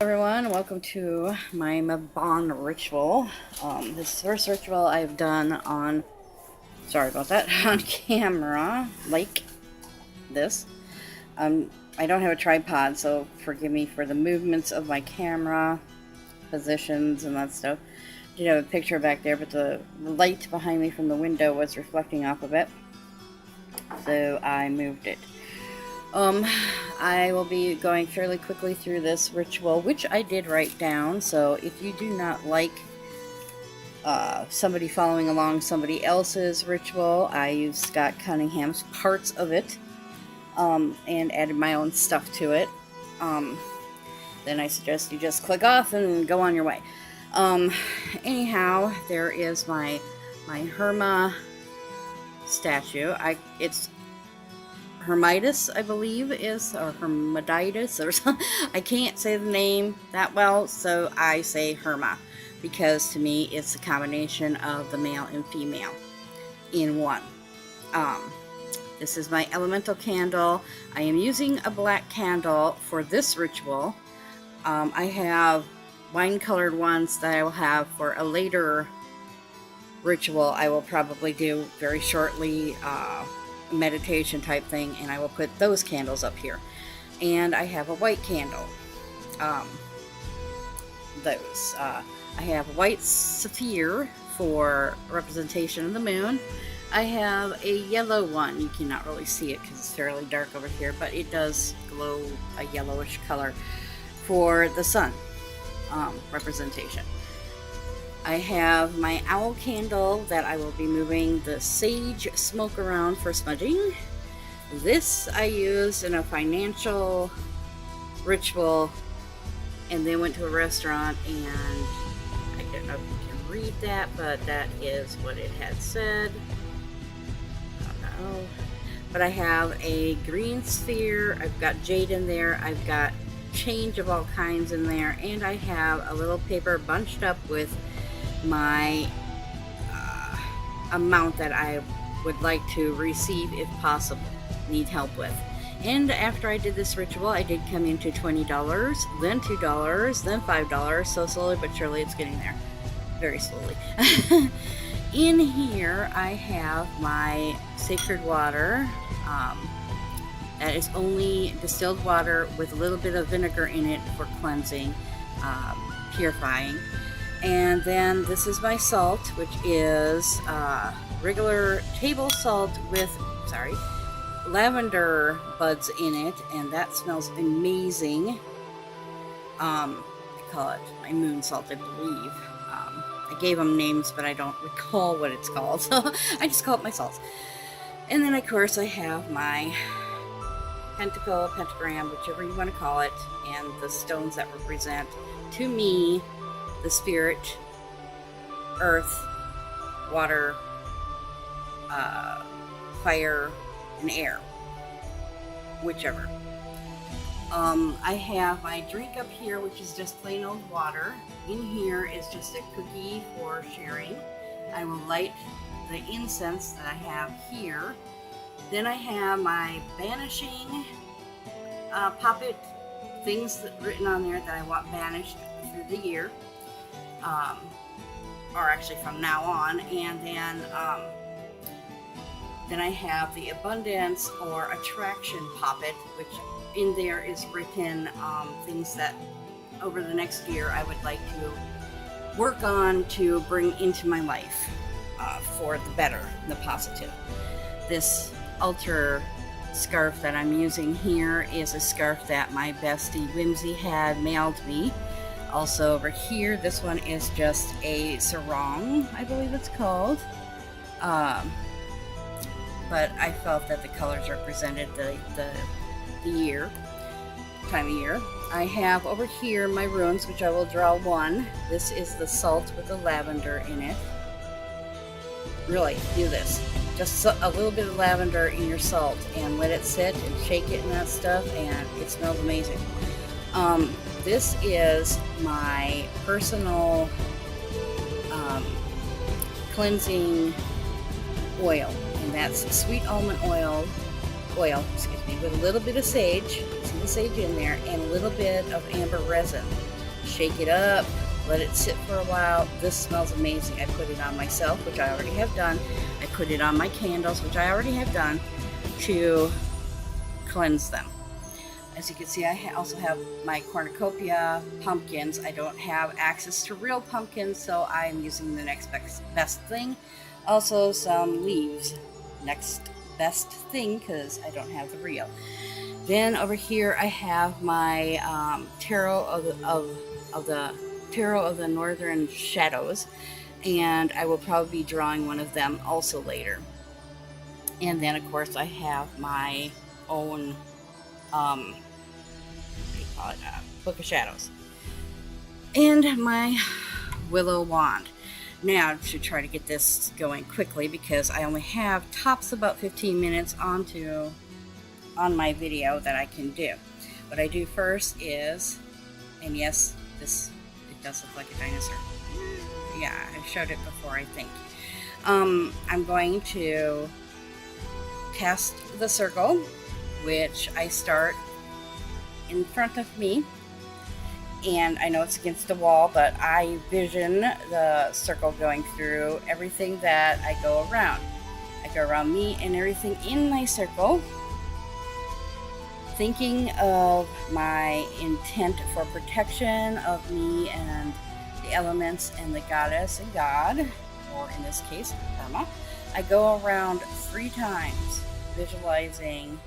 Everyone, welcome to my Mabon Ritual. This is the first ritual I've done on, sorry about that, on camera, like this. I don't have a tripod, so forgive me for the movements of my camera, positions, and that stuff. I did have a picture back there, but the light behind me from the window was reflecting off of it, so I moved it. I will be going fairly quickly through this ritual, which I did write down, so if you do not like somebody following along somebody else's ritual, I used Scott Cunningham's parts of it, and added my own stuff to it. Then I suggest you just click off and go on your way. Anyhow, there is my Herma statue. It's Hermitis, I believe, or Hermoditis, or something. I can't say the name that well, so I say Herma, because to me it's a combination of the male and female in one. This is my elemental candle. I am using a black candle for this ritual. I have wine-colored ones that I will have for a later ritual I will probably do very shortly, meditation type thing, and I will put those candles up here. And I have a white candle. I have a white sapphire for representation of the moon. I have a yellow one. You cannot really see it because it's fairly dark over here, but it does glow a yellowish color for the sun representation. I have my owl candle that I will be moving the sage smoke around for smudging. This I used in a financial ritual, and then went to a restaurant, and I don't know if you can read that, but that is what it had said. I don't know. But I have a green sphere, I've got jade in there, I've got change of all kinds in there, and I have a little paper bunched up with my amount that I would like to receive if possible, need help with. And after I did this ritual, I did come into $20, then $2, then $5, so slowly but surely it's getting there. Very slowly. In here I have my sacred water. That is only distilled water with a little bit of vinegar in it for cleansing, purifying. And then this is my salt, which is regular table salt with, lavender buds in it, and that smells amazing. I call it my moon salt, I believe. I gave them names, but I don't recall what it's called, so I just call it my salt. And then, of course, I have my pentacle, pentagram, whichever you want to call it, and the stones that represent, to me, the spirit, earth, water, fire, and air, whichever. I have my drink up here, which is just plain old water. In here is just a cookie for sharing. I will light the incense that I have here. Then I have my banishing poppet things written on there that I want banished through the year. Or actually from now on, and then I have the abundance or attraction poppet, which in there is written things that over the next year I would like to work on to bring into my life for the better, the positive. This altar scarf that I'm using here is a scarf that my bestie Whimsy had mailed me. Also over here, this one is just a sarong, I believe it's called. But I felt that the colors represented the year, time of year. I have over here my runes, which I will draw one. This is the salt with the lavender in it. Really, do this. Just a little bit of lavender in your salt and let it sit and shake it and that stuff, and it smells amazing. This is my personal cleansing oil, and that's sweet almond oil oil, excuse me, with a little bit of sage, see the sage in there, and a little bit of amber resin. Shake it up, let it sit for a while. This smells amazing. I put it on myself, which I already have done. I put it on my candles, which I already have done, to cleanse them. As you can see, I also have my cornucopia pumpkins. I don't have access to real pumpkins, so I'm using the next best thing. Also some leaves. Next best thing, because I don't have the real. Then over here I have my tarot of the Northern Shadows, and I will probably be drawing one of them also later. And then of course I have my own Book of Shadows, and my willow wand. Now, to try to get this going quickly, because I only have tops about 15 minutes on my video that I can do. What I do first is, and yes, it does look like a dinosaur. Yeah, I've showed it before, I think. I'm going to cast the circle, which I start in front of me, and I know it's against the wall, but I vision the circle going through everything that I go around. I go around me and everything in my circle, thinking of my intent for protection of me and the elements and the goddess and God, or in this case, Karma. I go around 3 times, visualizing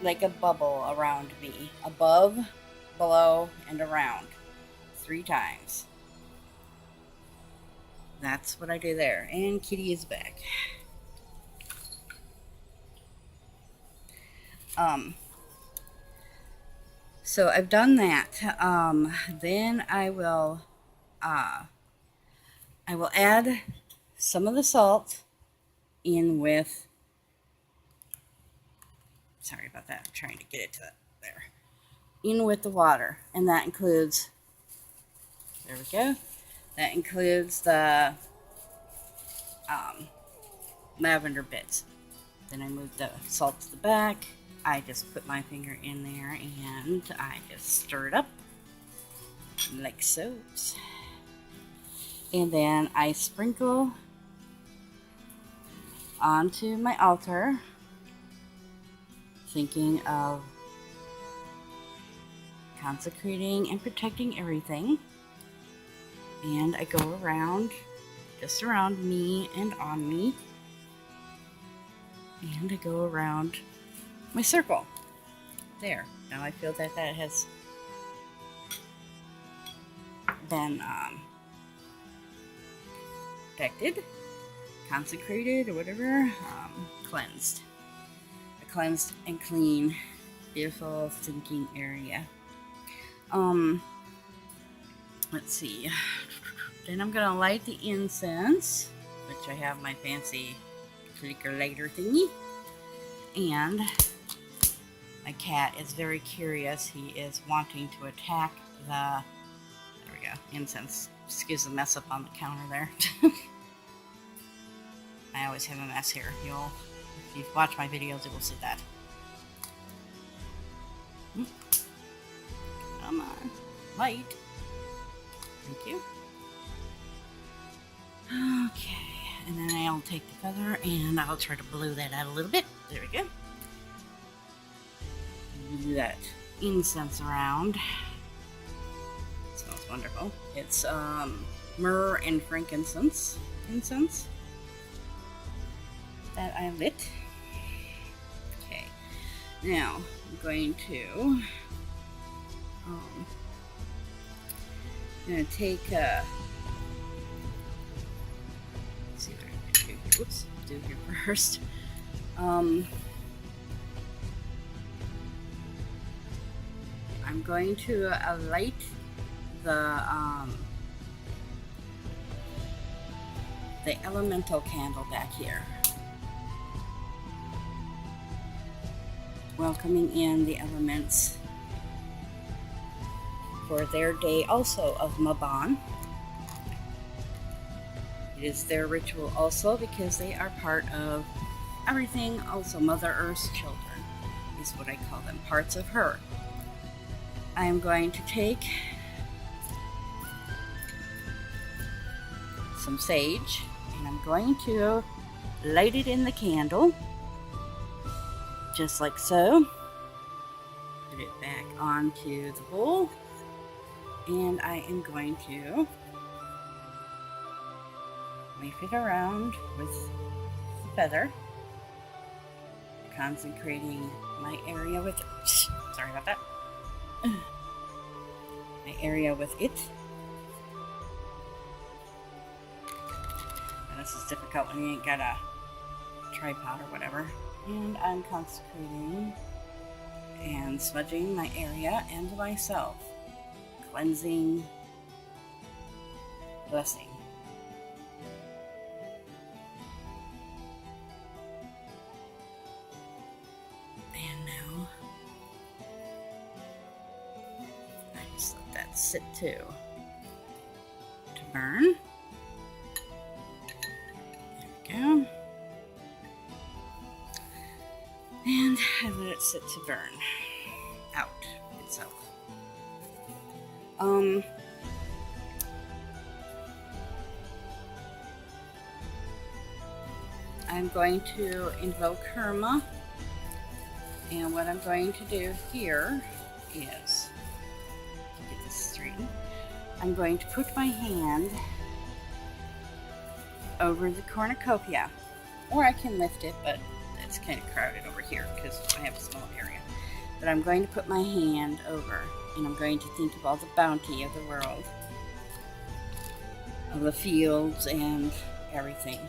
like a bubble around me, above, below, and around, 3 times. That's what I do there. And Kitty is back. So I've done that. Then I will add some of the salt in with, sorry about that, I'm trying to get it to there, in with the water, and that includes, there we go, that includes the lavender bits. Then I move the salt to the back. I just put my finger in there and I just stir it up like so. And then I sprinkle onto my altar, thinking of consecrating and protecting everything. And I go around, just around me and on me. And I go around my circle. There. Now I feel that that has been protected, consecrated, or whatever, cleansed. A cleansed and clean, beautiful thinking area. Let's see. Then I'm gonna light the incense, which I have my fancy clicker lighter thingy. And my cat is very curious. He is wanting to attack the, there we go, incense. Excuse the mess up on the counter there. I always have a mess here. If you've watched my videos, you will see that. Come on, light. Thank you. Okay, and then I'll take the feather and I'll try to blow that out a little bit. There we go. Do that incense around. It smells wonderful. It's myrrh and frankincense incense that I lit. Okay, now I'm going to take let's see what I'm gonna do here. Whoops, do here first. I'm going to light the elemental candle back here, welcoming in the elements for their day also of Mabon. It is their ritual also because they are part of everything, also Mother Earth's children is what I call them, parts of her. I am going to take some sage and I'm going to light it in the candle, just like so. Put it back onto the bowl, and I am going to wave it around with the feather, concentrating my area with it. Sorry about that. My area with it. And this is difficult when you ain't got a tripod or whatever. And I'm concentrating and smudging my area and myself. Cleansing, blessing. And now I just let that sit to burn. There we go. And I let it sit to burn out itself. I'm going to invoke Herma, and what I'm going to do here is, get this straightened, I'm going to put my hand over the cornucopia, or I can lift it, but it's kind of crowded over here because I have a small area. But I'm going to put my hand over, and I'm going to think of all the bounty of the world, of the fields and everything.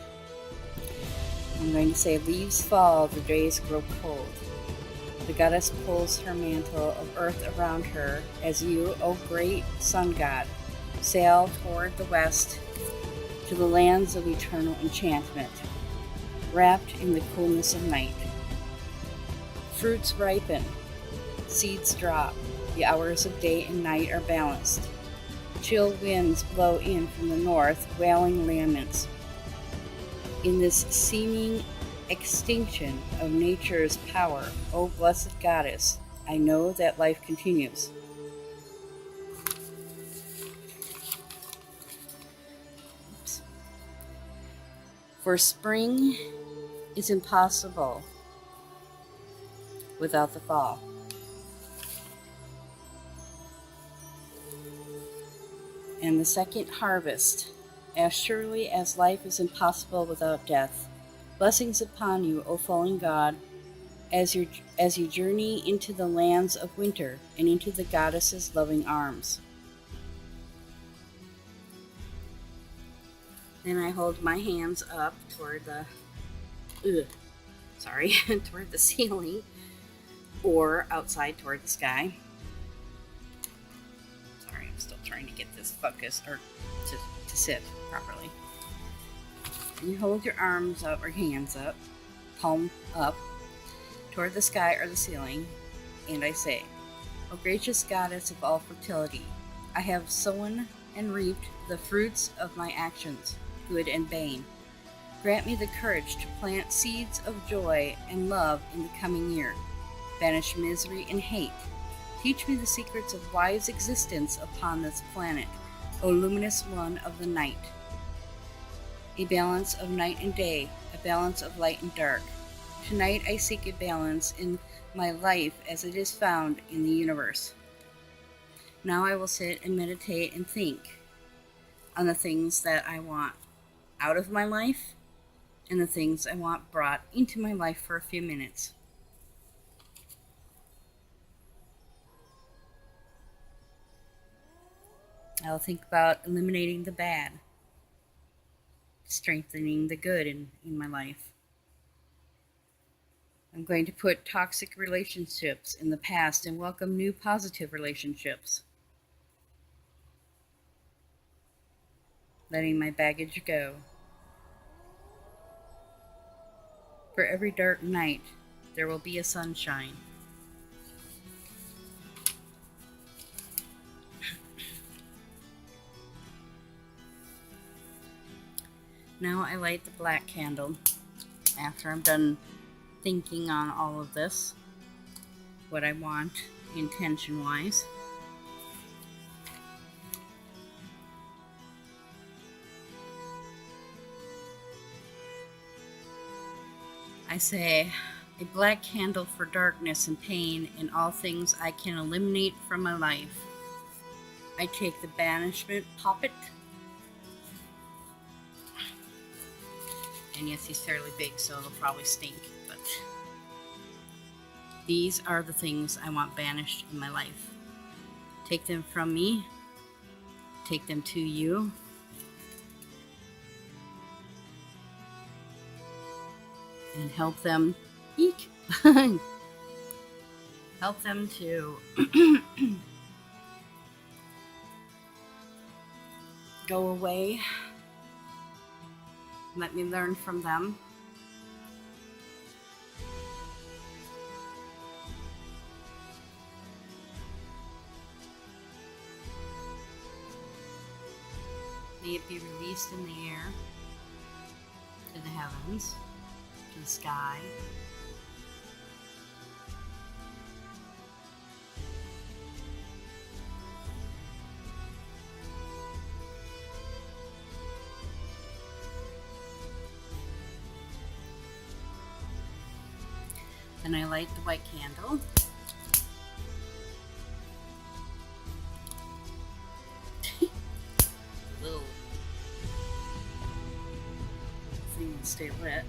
I'm going to say, leaves fall, the days grow cold. The goddess pulls her mantle of earth around her as you, O great sun god, sail toward the west to the lands of eternal enchantment, wrapped in the coolness of night. Fruits ripen, seeds drop, the hours of day and night are balanced. Chill winds blow in from the north, wailing laments. In this seeming extinction of nature's power, O blessed goddess, I know that life continues. Oops. For spring is impossible without the fall. And the second harvest, as surely as life is impossible without death. Blessings upon you, O fallen god, as you journey into the lands of winter and into the goddess's loving arms. Then I hold my hands up toward toward the ceiling, or outside toward the sky. Sorry, I'm still trying to get this focus, or to sit properly. And you hold your arms up, or hands up, palm up, toward the sky or the ceiling, and I say, O gracious goddess of all fertility, I have sown and reaped the fruits of my actions, good and bane. Grant me the courage to plant seeds of joy and love in the coming year. Banish misery and hate. Teach me the secrets of wise existence upon this planet, O luminous one of the night. A balance of night and day, a balance of light and dark. Tonight I seek a balance in my life as it is found in the universe. Now I will sit and meditate and think on the things that I want out of my life and the things I want brought into my life for a few minutes. I'll think about eliminating the bad, strengthening the good in my life. I'm going to put toxic relationships in the past and welcome new positive relationships. Letting my baggage go. For every dark night, there will be a sunshine. Now I light the black candle after I'm done thinking on all of this, what I want intention-wise. I say, a black candle for darkness and pain and all things I can eliminate from my life. I take the banishment poppet. And yes, he's fairly big, so it'll probably stink, but these are the things I want banished in my life. Take them from me. Take them to you. And help them, eek, help them to go away. Let me learn from them. May it be released in the air, to the heavens, to the sky. Then I light the white candle. Little thing will stay lit.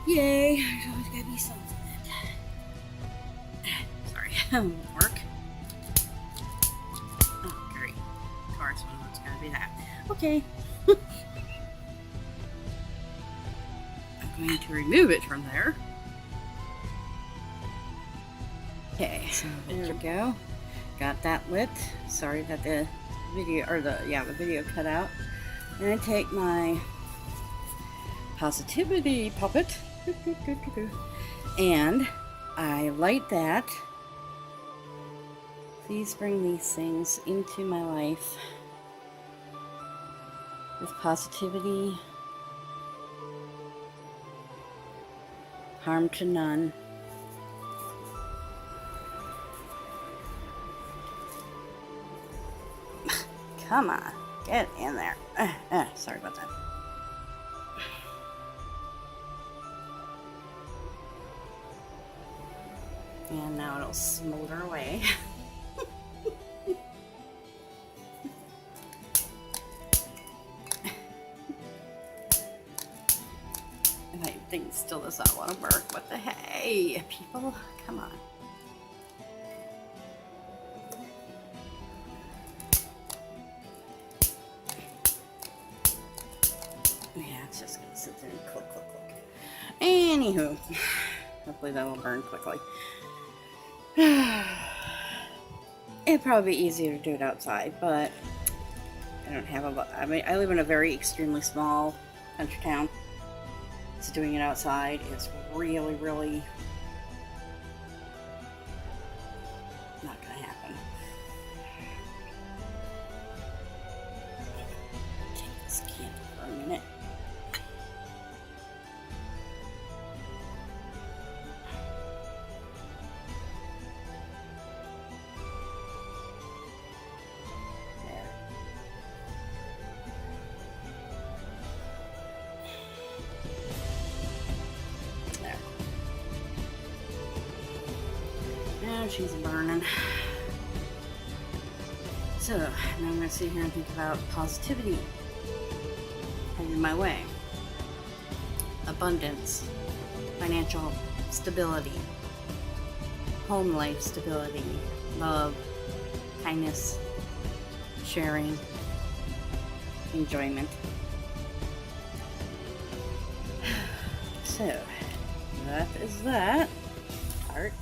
Yay, there's always gotta be something. Sorry, that won't work. Oh, great. Of course, it's gotta be that. Okay. I'm going to remove it from there. Okay, so there we go. Got that lit. Sorry that the video, or the video cut out. And I take my positivity puppet. And I light that. Please bring these things into my life with positivity, harm to none. Come on, get in there. Sorry about that. And now it'll smolder away. And I think still does not want to work. What the hey, people? Come on. Yeah, it's just gonna sit there and click, click, click. Anywho, hopefully that'll burn quickly. It'd probably be easier to do it outside, but I don't have a lot. I mean, I live in a very extremely small country town, so doing it outside is really, really not gonna happen. Take this candle for a minute. She's burning. So now I'm going to sit here and think about positivity heading my way. Abundance, financial stability, home life stability, love, kindness, sharing, enjoyment. So that is that part.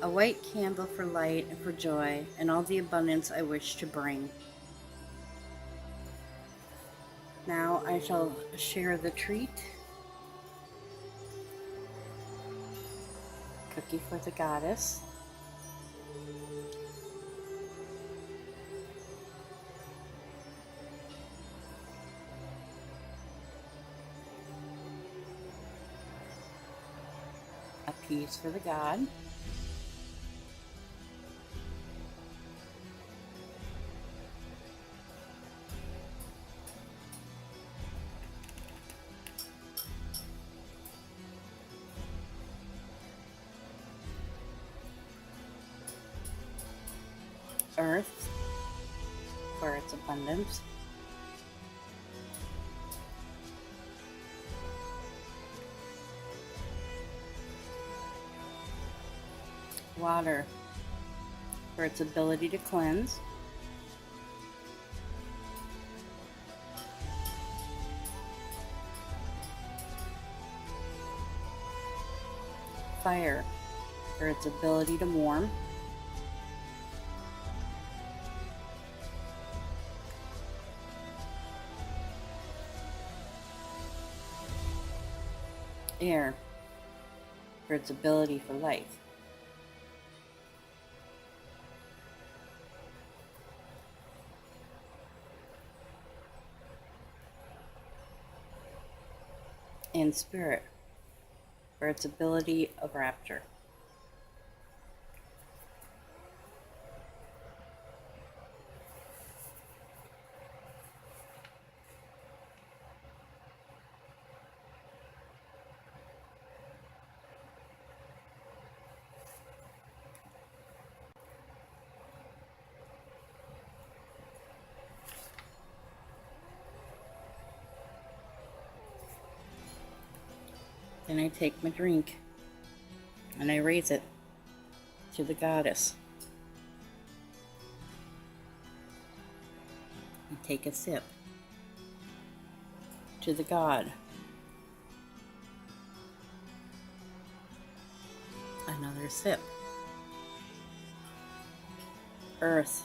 A white candle for light and for joy and all the abundance I wish to bring. Now I shall share the treat. Cookie for the goddess. A piece for the god. Earth for its abundance. Water for its ability to cleanse. Fire for its ability to warm. Air for its ability for life. And spirit for its ability of rapture. Then I take my drink and I raise it to the goddess. And take a sip to the god. Another sip. Earth.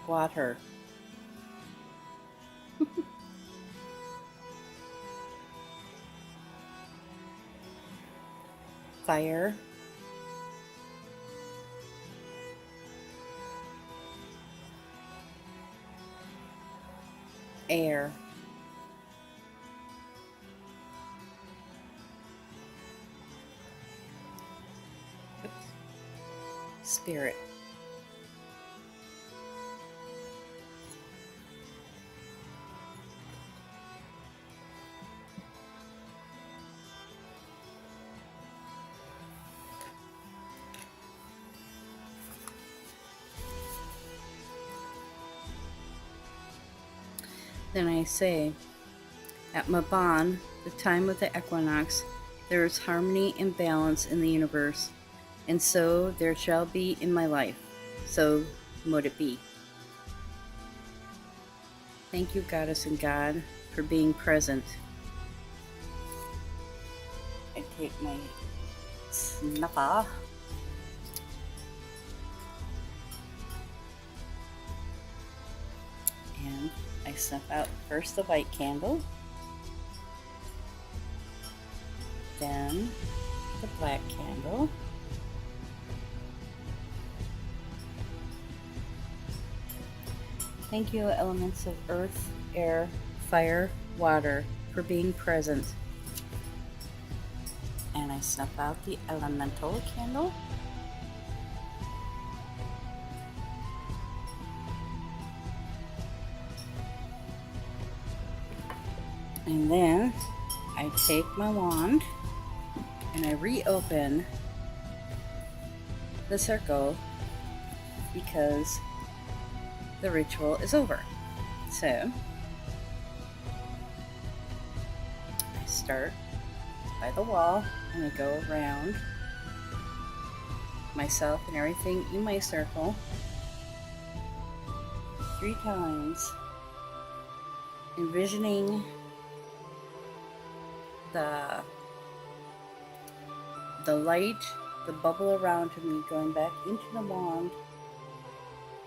Water. Fire. Air. Oops. Spirit. Then I say, at Mabon, the time of the equinox, there is harmony and balance in the universe, and so there shall be in my life. So mote it be. Thank you, Goddess and God, for being present. I take my snuffer. And I snuff out first the white candle, then the black candle, thank you, elements of earth, air, fire, water, for being present. And I snuff out the elemental candle. And then I take my wand and I reopen the circle because the ritual is over. So I start by the wall and I go around myself and everything in my circle 3 times, envisioning the light, the bubble around me, going back into the wand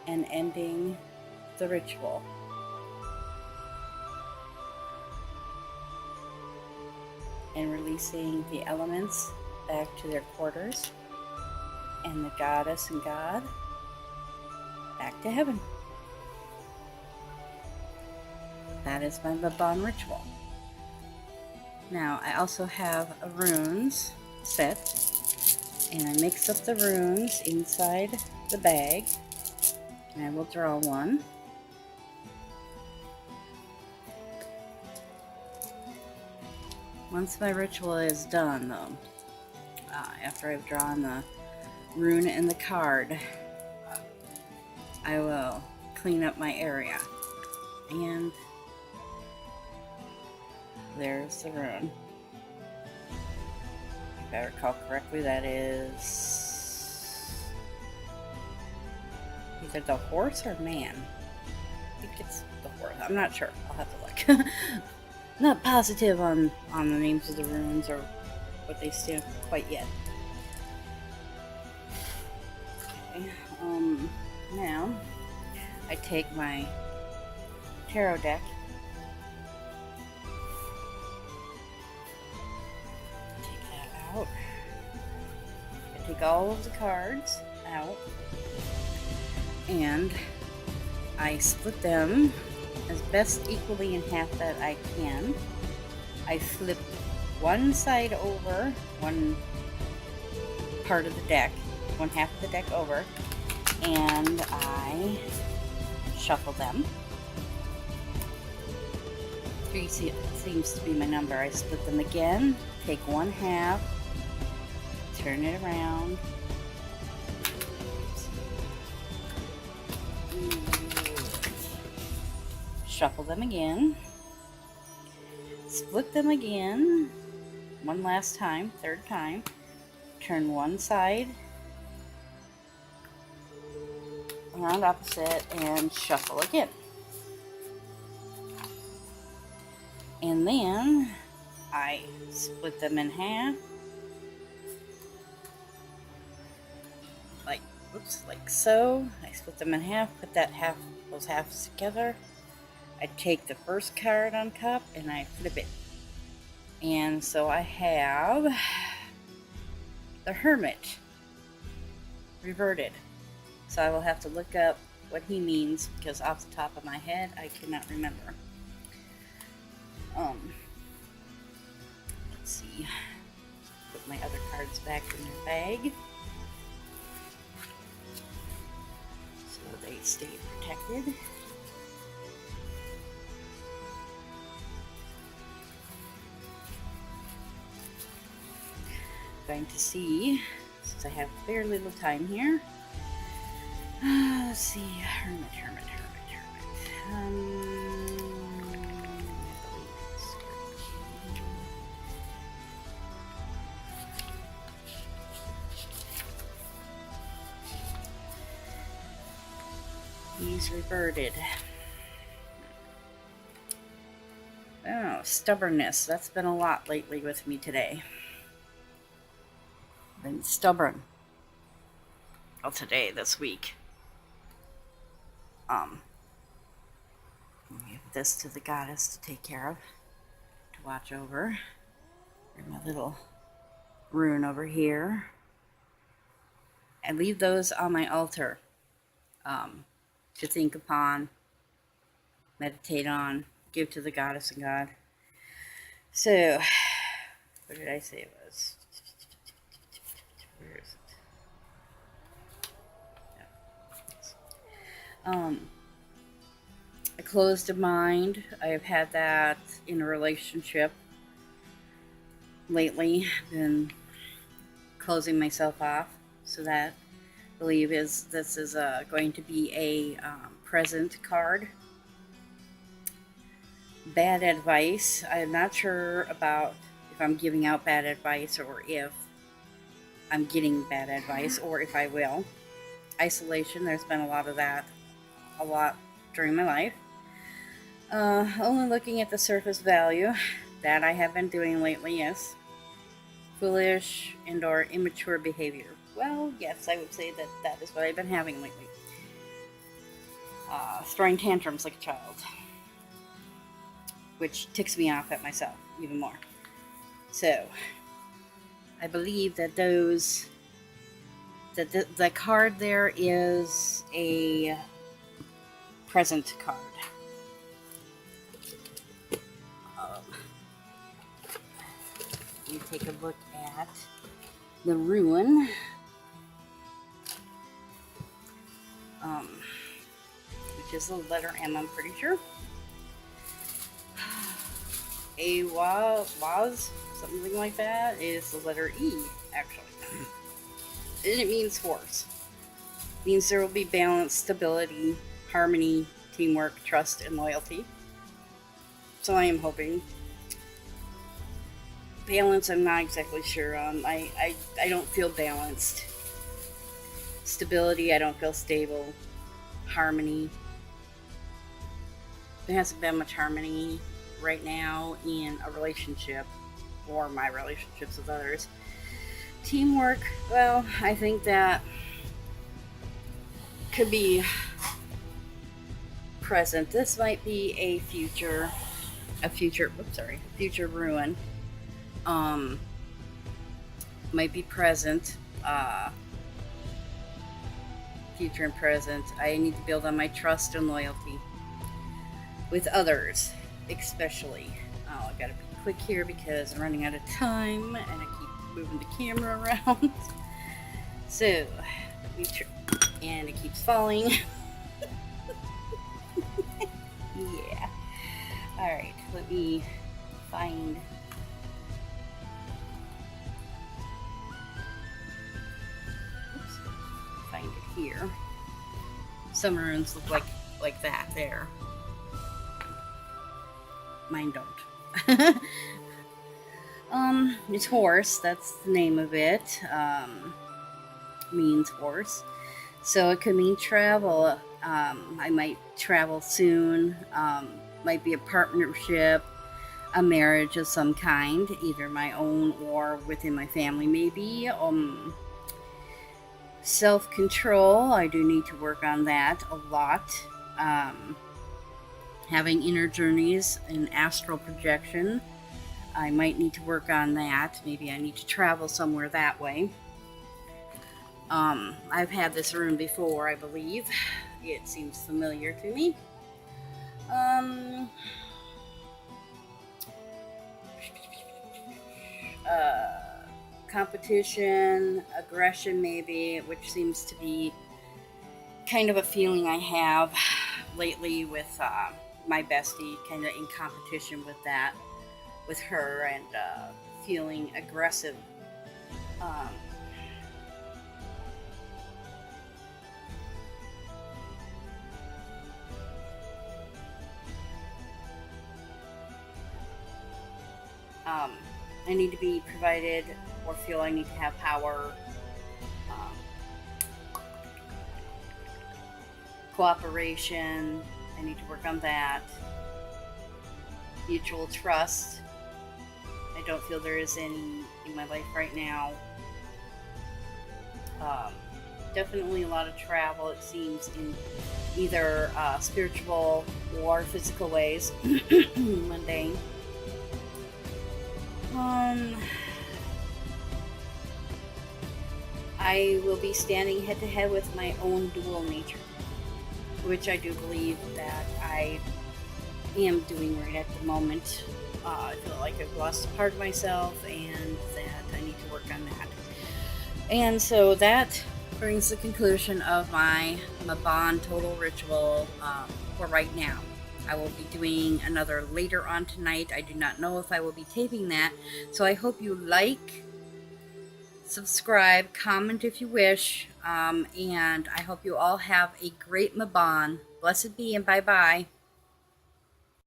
and ending the ritual. And releasing the elements back to their quarters, and the goddess and god back to heaven. That is my Mabon Ritual. Now, I also have a runes set, and I mix up the runes inside the bag, and I will draw one. Once my ritual is done, though, after I've drawn the rune and the card, I will clean up my area. And there's the rune. If I recall correctly, that is either the horse or man. I think it's the horse. I'm not sure. I'll have to look. Not positive on the names of the runes or what they stand for quite yet. Okay, now I take my tarot deck, take that out, I take all of the cards out, and I split them as best equally in half that I can. I flip one side over, one part of the deck, one half of the deck over, and I shuffle them. 3 seems to be my number. I split them again, take one half, turn it around, shuffle them again, split them again, one last time, third time, turn one side around opposite, and shuffle again. And then I split them in half, like so. I split them in half, put those halves together. I take the first card on top and I flip it. And so I have the Hermit reverted. So I will have to look up what he means, because off the top of my head I cannot remember. Let's see. Put my other cards back in their bag so they stay protected. Going to see, since I have very little time here. Let's see, Hermit. He's reverted. Oh, stubbornness. That's been a lot lately with me today. Been stubborn. Well, this week. Give this to the goddess to take care of, to watch over. Here's my little rune over here. I leave those on my altar to think upon, meditate on, give to the goddess and God. So, what did I say it was? Where is it? Yeah. A closed mind. I have had that in a relationship lately. Been closing myself off. So that, I believe, this is going to be a present card. Bad advice. I'm not sure about if I'm giving out bad advice or if I'm getting bad advice, or if I will. Isolation. There's been a lot of that. A lot during my life. Only looking at the surface value. That I have been doing lately, yes. foolish and or immature behavior. Well, yes, I would say that that is what I've been having lately. Throwing tantrums like a child, which ticks me off at myself even more. So, I believe that the card there is a present card. You take a look at the ruin. Which is the letter M, I'm pretty sure. A was, something like that, is the letter E, actually. And it means force. It means there will be balance, stability, harmony, teamwork, trust, and loyalty. So I am hoping. Balance, I'm not exactly sure on. I don't feel balanced. Stability, I don't feel stable. Harmony. There hasn't been much harmony right now in a relationship or my relationships with others. Teamwork, well, I think that could be present. This might be a future ruin. Might be present. Future and present. I need to build on my trust and loyalty with others, especially. Oh, I gotta be quick here because I'm running out of time and I keep moving the camera around. So, and it keeps falling. Yeah. Alright, let me find. Find it here. Some runes look like that there. Mine don't. It's horse. That's the name of it. Means horse. So it could mean travel. I might travel soon. Might be a partnership, a marriage of some kind, either my own or within my family, maybe. Self-control. I do need to work on that a lot. Having inner journeys and astral projection. I might need to work on that. Maybe I need to travel somewhere that way. I've had this rune before, I believe. It seems familiar to me. Competition, aggression with which seems to be kind of a feeling I have lately with my bestie, kind of in competition with her, and feeling aggressive. I need to be provided or feel I need to have power. Cooperation, I need to work on that. Mutual trust, I don't feel there is any in my life right now. Definitely a lot of travel, it seems, in either spiritual or physical ways. Mundane. I will be standing head to head with my own dual nature, which I do believe that I am doing right at the moment. I feel like I've lost a part of myself and that I need to work on that. And so that brings the conclusion of my Mabon Total Ritual for right now. I will be doing another later on tonight. I do not know if I will be taping that. So I hope you like, subscribe, comment if you wish. And I hope you all have a great Mabon. Blessed be and bye-bye.